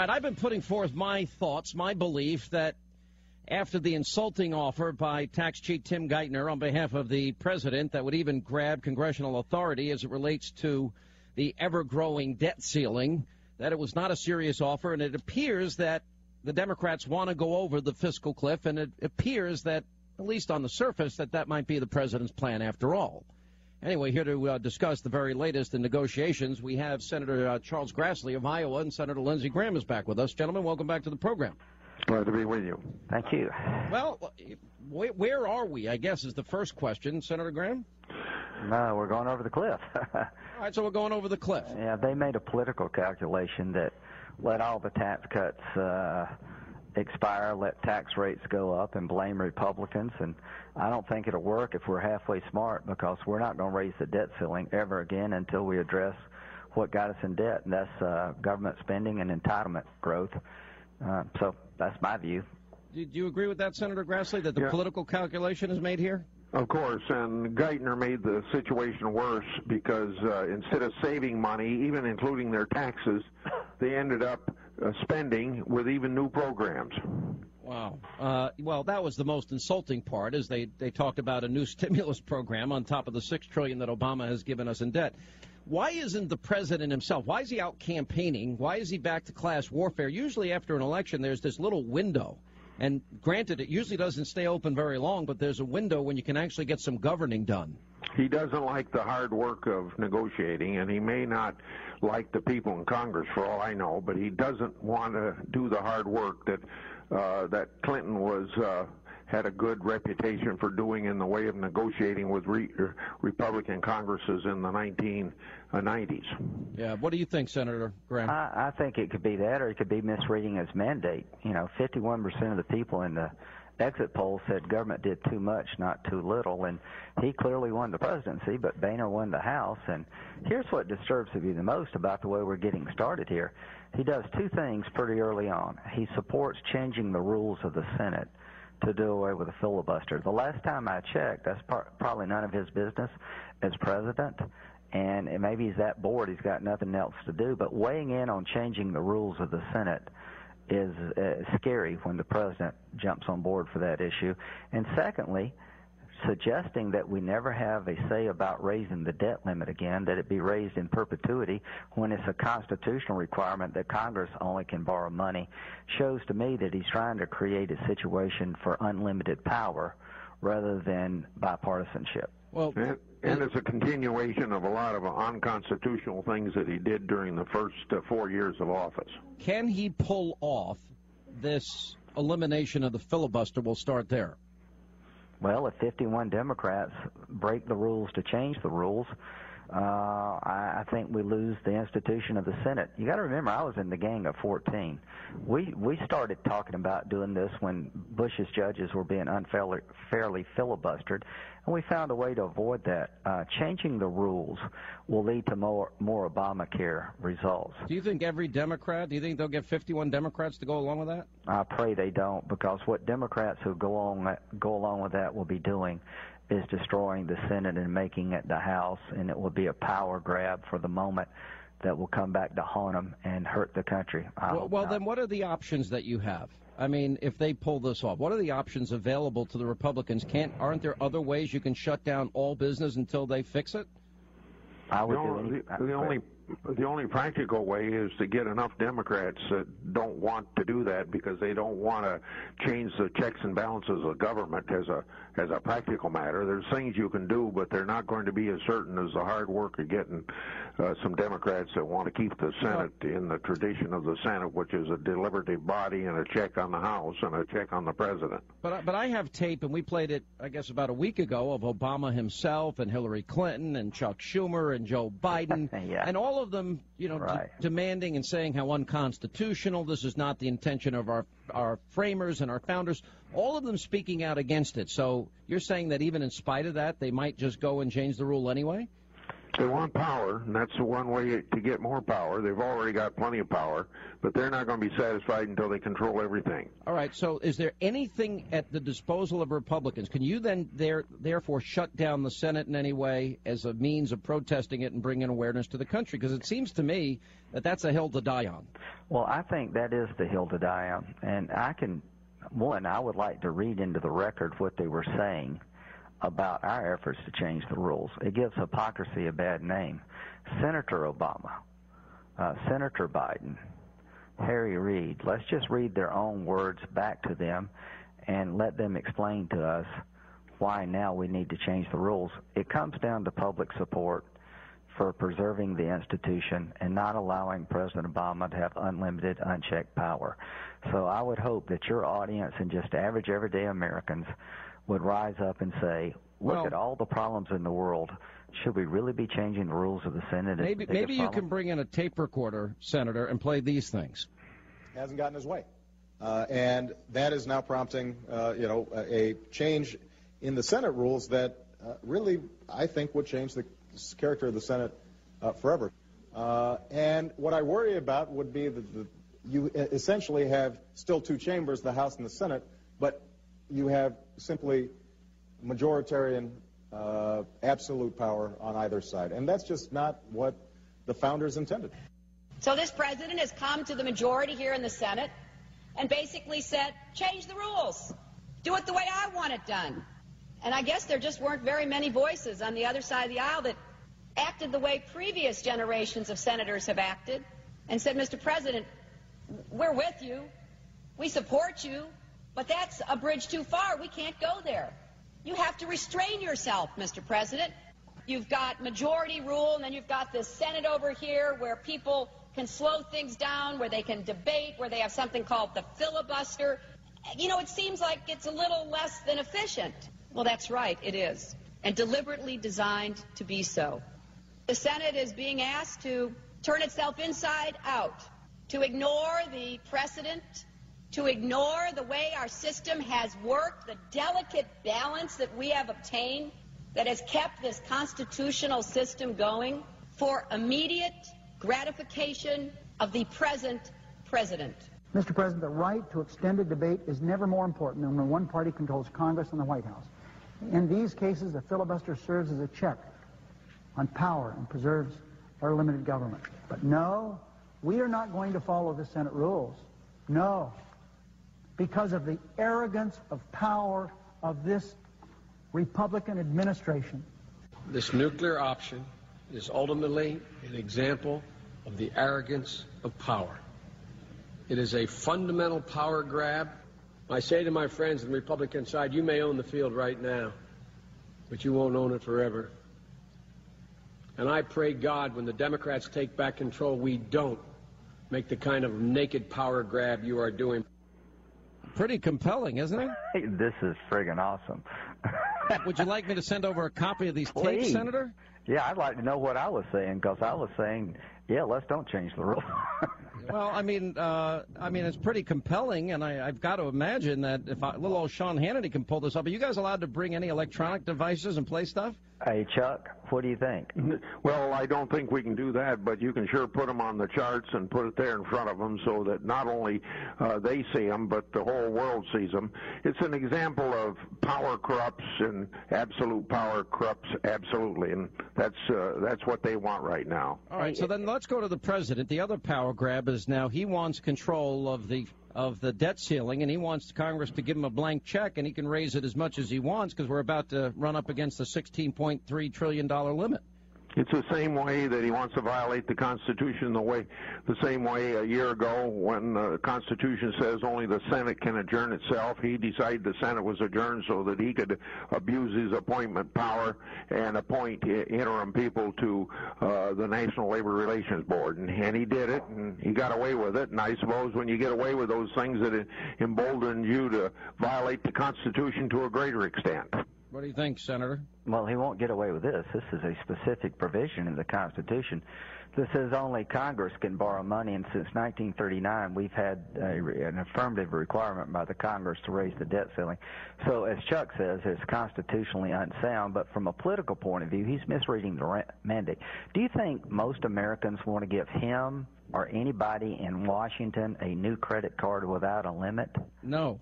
All right, I've been putting forth my thoughts, my belief that after the insulting offer by tax cheat Tim Geithner on behalf of the president that would even grab congressional authority as it relates to the ever-growing debt ceiling, that it was not a serious offer, and it appears that the Democrats want to go over the fiscal cliff, and it appears that, at least on the surface, that might be the president's plan after all. Anyway, here to discuss the very latest in negotiations, we have Senator Charles Grassley of Iowa, and Senator Lindsey Graham is back with us. Gentlemen, welcome back to the program. Glad to be with you. Thank you. Well, where are we, I guess, is the first question. Senator Graham? No, we're going over the cliff. All right, so we're going over the cliff. Yeah, they made a political calculation that let all the tax cuts expire, let tax rates go up, and blame Republicans. And I don't think it'll work if we're halfway smart, because we're not going to raise the debt ceiling ever again until we address what got us in debt, and that's government spending and entitlement growth. So that's my view. Do you agree with that, Senator Grassley, that the political calculation is made here? Of course, and Geithner made the situation worse because instead of saving money, even including their taxes, they ended up spending with even new programs. Wow. Well, that was the most insulting part, is they talked about a new stimulus program on top of the $6 trillion that Obama has given us in debt. Why isn't the president himself, why is he out campaigning? Why is he back to class warfare? Usually after an election, there's this little window. And granted, it usually doesn't stay open very long, but there's a window when you can actually get some governing done. He doesn't like the hard work of negotiating, and he may not like the people in Congress, for all I know, but he doesn't want to do the hard work that Clinton had a good reputation for doing in the way of negotiating with Republican Congresses in the 1990s. Yeah, what do you think, Senator Graham? I think it could be that, or it could be misreading his mandate. 51% of the people in the exit poll said government did too much, not too little, and he clearly won the presidency, but Boehner won the House. And here's what disturbs me the most about the way we're getting started here. He does two things pretty early on. He supports changing the rules of the Senate to do away with a filibuster. The last time I checked, that's probably none of his business as president, and maybe he's that bored he's got nothing else to do, but weighing in on changing the rules of the Senate is scary when the president jumps on board for that issue. And secondly, suggesting that we never have a say about raising the debt limit again, that it be raised in perpetuity when it's a constitutional requirement that Congress only can borrow money, shows to me that he's trying to create a situation for unlimited power rather than bipartisanship. Well, and it's a continuation of a lot of unconstitutional things that he did during the first 4 years of office. Can he pull off this elimination of the filibuster? We'll start there. Well, if 51 Democrats break the rules to change the rules, I think we lose the institution of the Senate. You got to remember, I was in the gang of 14. We started talking about doing this when Bush's judges were being unfairly filibustered, and we found a way to avoid that. Changing the rules will lead to more Obamacare results. Do you think every Democrat, do you think they'll get 51 Democrats to go along with that? I pray they don't, because what Democrats who go along with that will be doing is destroying the Senate and making it the House, and it will be a power grab for the moment that will come back to haunt them and hurt the country. Well, then what are the options that you have? I mean, if they pull this off, what are the options available to the Republicans? Aren't there other ways you can shut down all business until they fix it? The only practical way is to get enough Democrats that don't want to do that because they don't want to change the checks and balances of government as a practical matter. There's things you can do, but they're not going to be as certain as the hard work of getting some Democrats that want to keep the Senate in the tradition of the Senate, which is a deliberative body and a check on the House and a check on the president. But I have tape, and we played it, I guess, about a week ago, of Obama himself and Hillary Clinton and Chuck Schumer and Joe Biden, yeah. And all of them, right. demanding and saying how unconstitutional, this is not the intention of our framers and our founders, all of them speaking out against it. So you're saying that even in spite of that, they might just go and change the rule anyway? They want power, and that's the one way to get more power. They've already got plenty of power, but they're not going to be satisfied until they control everything. All right, so is there anything at the disposal of Republicans? Can you then therefore shut down the Senate in any way as a means of protesting it and bringing awareness to the country? Because it seems to me that that's a hill to die on. Well, I think that is the hill to die on. And I would like to read into the record what they were saying about our efforts to change the rules. It gives hypocrisy a bad name. Senator Obama, Senator Biden, Harry Reid, let's just read their own words back to them and let them explain to us why now we need to change the rules. It comes down to public support for preserving the institution and not allowing President Obama to have unlimited, unchecked power. So I would hope that your audience and just average, everyday Americans would rise up and say, look at all the problems in the world. Should we really be changing the rules of the Senate? Maybe you can bring in a tape recorder, Senator, and play these things. Hasn't gotten his way. And that is now prompting, a change in the Senate rules that really, I think, would change the character of the Senate forever. And what I worry about would be that you essentially have still two chambers, the House and the Senate, but you have simply majoritarian absolute power on either side. And that's just not what the founders intended. So this president has come to the majority here in the Senate and basically said, change the rules. Do it the way I want it done. And I guess there just weren't very many voices on the other side of the aisle that acted the way previous generations of senators have acted and said, Mr. President, we're with you. We support you. But that's a bridge too far. We can't go there. You have to restrain yourself, Mr. President. You've got majority rule, and then you've got the Senate over here where people can slow things down, where they can debate, where they have something called the filibuster. You know, it seems like it's a little less than efficient. Well, that's right, it is, and deliberately designed to be so. The Senate is being asked to turn itself inside out, to ignore the precedent, to ignore the way our system has worked, the delicate balance that we have obtained that has kept this constitutional system going for immediate gratification of the present president. Mr. President, the right to extended debate is never more important than when one party controls Congress and the White House. In these cases, the filibuster serves as a check on power and preserves our limited government. But no, we are not going to follow the Senate rules. No. Because of the arrogance of power of this Republican administration. This nuclear option is ultimately an example of the arrogance of power. It is a fundamental power grab. I say to my friends on the Republican side, you may own the field right now, but you won't own it forever. And I pray God when the Democrats take back control, we don't make the kind of naked power grab you are doing. Pretty compelling, isn't it? Hey, this is friggin' awesome. Would you like me to send over a copy of these tapes, Please. Senator? Yeah, I'd like to know what I was saying, because I was saying, yeah, let's don't change the rule. Well, I mean, it's pretty compelling, and I've got to imagine that if little old Sean Hannity can pull this up, are you guys allowed to bring any electronic devices and play stuff? Hey, Chuck, what do you think? Well, I don't think we can do that, but you can sure put them on the charts and put it there in front of them so that not only they see them, but the whole world sees them. It's an example of power corrupts and absolute power corrupts absolutely, and that's what they want right now. All right, so then let's go to the president. The other power grab is now he wants control of the debt ceiling, and he wants Congress to give him a blank check, and he can raise it as much as he wants because we're about to run up against the $16.3 trillion limit. It's the same way that he wants to violate the Constitution, the same way a year ago when the Constitution says only the Senate can adjourn itself. He decided the Senate was adjourned so that he could abuse his appointment power and appoint interim people to the National Labor Relations Board. And he did it, and he got away with it. And I suppose when you get away with those things, that embolden you to violate the Constitution to a greater extent. What do you think, Senator? Well, he won't get away with this. This is a specific provision in the Constitution that says only Congress can borrow money, and since 1939 we've had an affirmative requirement by the Congress to raise the debt ceiling. So, as Chuck says, it's constitutionally unsound, but from a political point of view, he's misreading the mandate. Do you think most Americans want to give him or anybody in Washington a new credit card without a limit? No.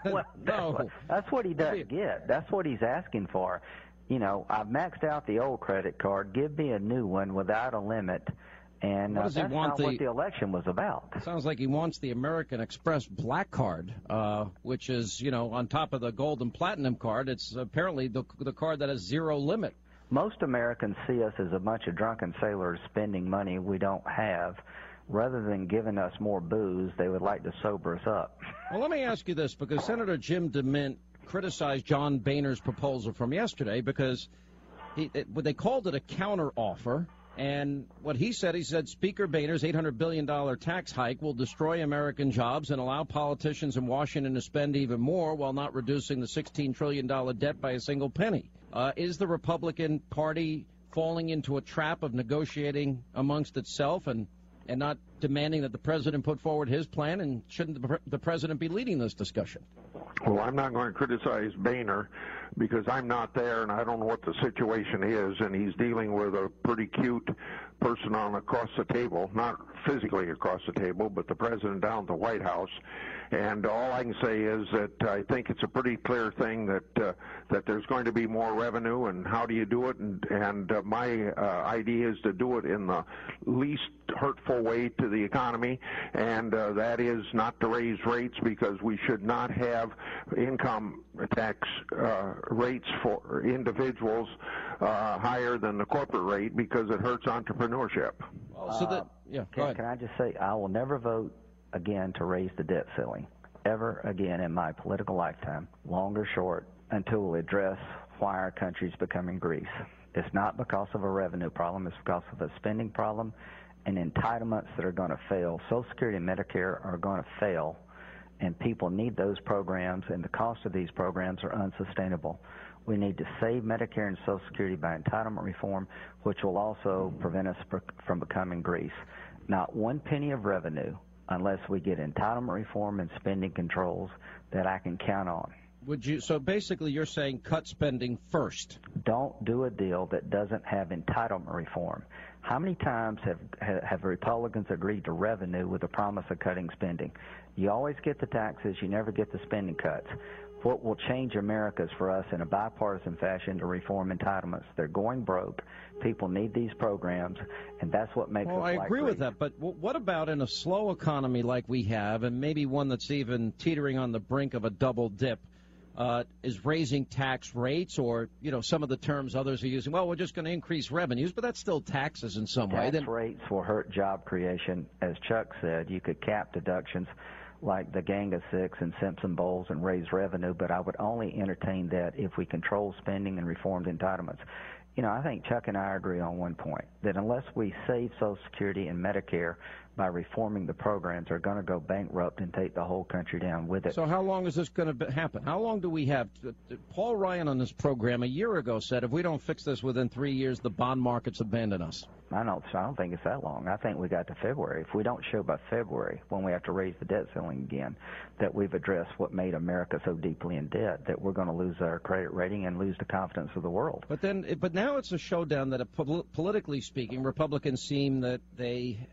Well, No. That's what he doesn't get. That's what he's asking for. You know, I've maxed out the old credit card. Give me a new one without a limit, And What does he that's want not what the election was about. Sounds like he wants the American Express Black Card, which is, on top of the Gold and Platinum card, it's apparently the card that has zero limit. Most Americans see us as a bunch of drunken sailors spending money we don't have. Rather than giving us more booze, they would like to sober us up. Well, let me ask you this, because Senator Jim DeMint criticized John Boehner's proposal from yesterday because they called it a counteroffer. And what he said Speaker Boehner's $800 billion tax hike will destroy American jobs and allow politicians in Washington to spend even more while not reducing the $16 trillion debt by a single penny. Is the Republican Party falling into a trap of negotiating amongst itself and not demanding that the president put forward his plan? And shouldn't the president be leading this discussion? Well, I'm not going to criticize Boehner because I'm not there and I don't know what the situation is, and he's dealing with a pretty cute person across the table, not physically across the table, but the president down at the White House. And all I can say is that I think it's a pretty clear thing that there's going to be more revenue, and how do you do it? And my idea is to do it in the least hurtful way to the economy, and that is not to raise rates, because we should not have income tax rates for individuals higher than the corporate rate, because it hurts entrepreneurship. Can I just say I will never vote again to raise the debt ceiling ever again in my political lifetime, long or short, until we address why our country's becoming Greece. It's not because of a revenue problem, it's because of a spending problem and entitlements that are going to fail. Social Security and Medicare are going to fail, and people need those programs, and the cost of these programs are unsustainable. We need to save Medicare and Social Security by entitlement reform, which will also prevent us from becoming Greece. Not one penny of revenue unless we get entitlement reform and spending controls that I can count on. So basically you're saying cut spending first. Don't do a deal that doesn't have entitlement reform. How many times have Republicans agreed to revenue with the promise of cutting spending? You always get the taxes, you never get the spending cuts. What will change America is for us in a bipartisan fashion to reform entitlements. They're going broke. People need these programs, and that's what makes us like Greece. I agree with that, but what about in a slow economy like we have, and maybe one that's even teetering on the brink of a double dip, is raising tax rates, or, some of the terms others are using? Well, we're just going to increase revenues, but that's still taxes in some way. Tax rates will hurt job creation. As Chuck said, you could cap deductions like the Gang of Six and Simpson Bowles and raise revenue, but I would only entertain that if we control spending and reformed entitlements. I think Chuck and I agree on one point, that unless we save Social Security and Medicare by reforming the programs, are going to go bankrupt and take the whole country down with it. So how long is this going to happen? How long do we have? Paul Ryan on this program a year ago said if we don't fix this within 3 years, the bond markets abandon us. I don't think it's that long. I think we got to February. If we don't show by February, when we have to raise the debt ceiling again, that we've addressed what made America so deeply in debt, that we're going to lose our credit rating and lose the confidence of the world. But now it's a showdown that, politically speaking, Republicans seem that they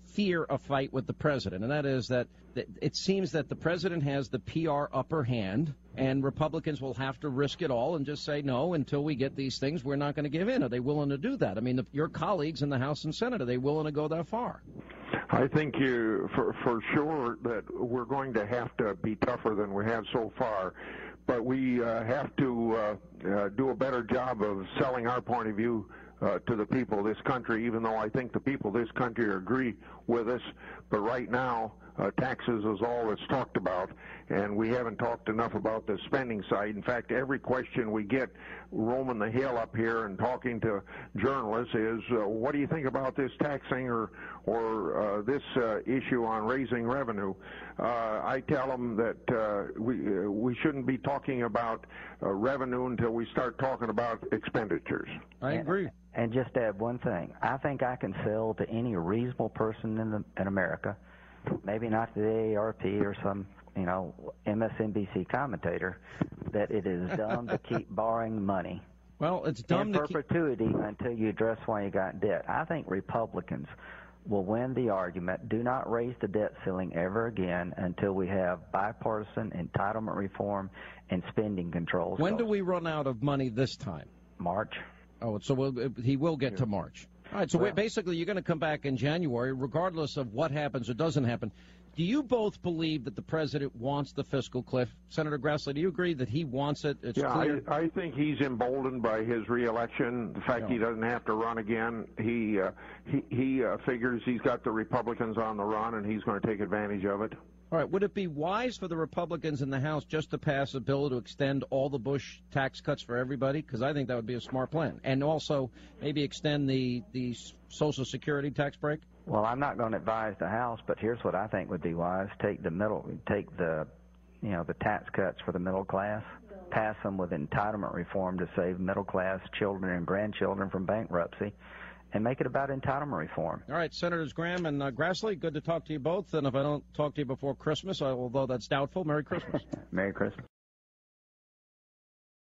fear a fight with the president, and that is that it seems that the president has the PR upper hand, and Republicans will have to risk it all and just say, no, until we get these things, we're not going to give in. Are they willing to do that? I mean, your colleagues in the House and Senate, are they willing to go that far? I think for sure that we're going to have to be tougher than we have so far, but we have to do a better job of selling our point of view to the people of this country, even though I think the people of this country agree with us. But right now, taxes is all that's talked about, and we haven't talked enough about the spending side. In fact, every question we get roaming the hill up here and talking to journalists is, what do you think about this taxing or this issue on raising revenue? I tell them that we shouldn't be talking about revenue until we start talking about expenditures. I agree. And just to add one thing, I think I can sell to any reasonable person in America, maybe not to the AARP or some, MSNBC commentator, that it is dumb to keep borrowing money. Well, it's dumb in perpetuity until you address why you got debt. I think Republicans will win the argument. Do not raise the debt ceiling ever again until we have bipartisan entitlement reform and spending controls. When do we run out of money this time? March. Oh, so he will get to March. All right, so basically you're going to come back in January, regardless of what happens or doesn't happen. Do you both believe that the president wants the fiscal cliff? Senator Grassley, do you agree that he wants it? It's clear? I think he's emboldened by his reelection. The fact he doesn't have to run again. He figures he's got the Republicans on the run, and he's going to take advantage of it. All right. Would it be wise for the Republicans in the House just to pass a bill to extend all the Bush tax cuts for everybody? Because I think that would be a smart plan. And also maybe extend the Social Security tax break? Well, I'm not going to advise the House, but here's what I think would be wise. Take the tax cuts for the middle class, pass them with entitlement reform to save middle class children and grandchildren from bankruptcy, and make it about entitlement reform. All right, Senators Graham and Grassley, good to talk to you both. And if I don't talk to you before Christmas, although that's doubtful, Merry Christmas. Merry Christmas.